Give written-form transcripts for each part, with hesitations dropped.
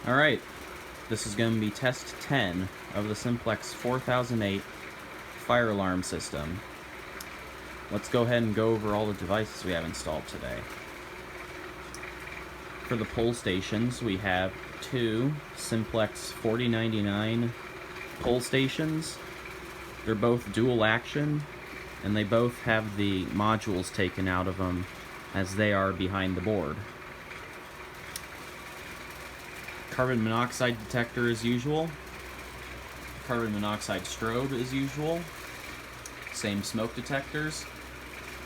Alright, this is going to be test 10 of the Simplex 4008 fire alarm system. Let's go ahead and go over all the devices we have installed today. For the pull stations, we have two Simplex 4099 pull stations. They're both dual action, and they both have the modules taken out of them as they are behind the board. Carbon monoxide detector as usual. Carbon monoxide strobe as usual. Same smoke detectors.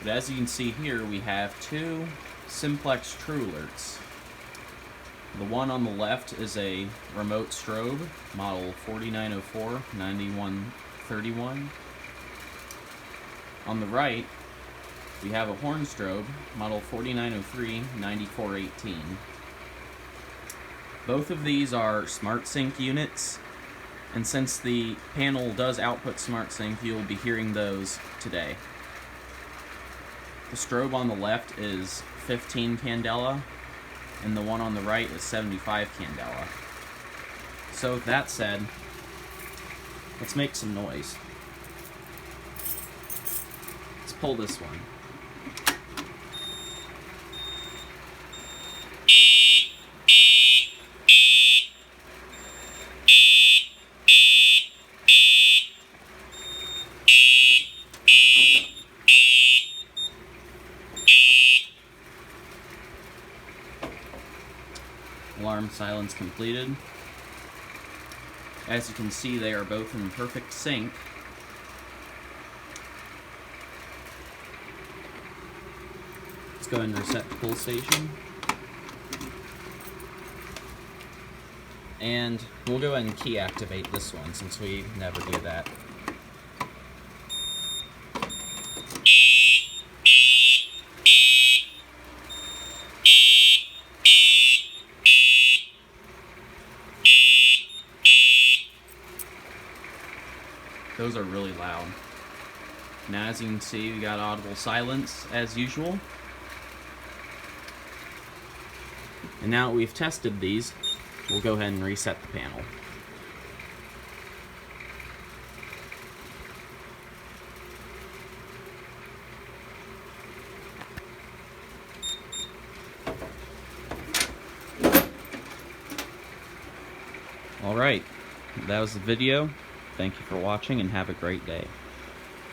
But as you can see here, we have two Simplex True Alerts. The one on the left is a remote strobe, model 4904-9131. On the right, we have a horn strobe, model 4903-9418. Both of these are SmartSync units, and since the panel does output SmartSync, you'll be hearing those today. The strobe on the left is 15 candela, and the one on the right is 75 candela. So with that said, let's make some noise. Let's pull this one. Alarm silence completed. As you can see, they are both in perfect sync. Let's go ahead and reset the pull station. And we'll go ahead and key activate this one since we never do that. Those are really loud. Now as you can see, we got audible silence as usual. And now that we've tested these, we'll go ahead and reset the panel. Alright, that was the video. Thank you for watching and have a great day.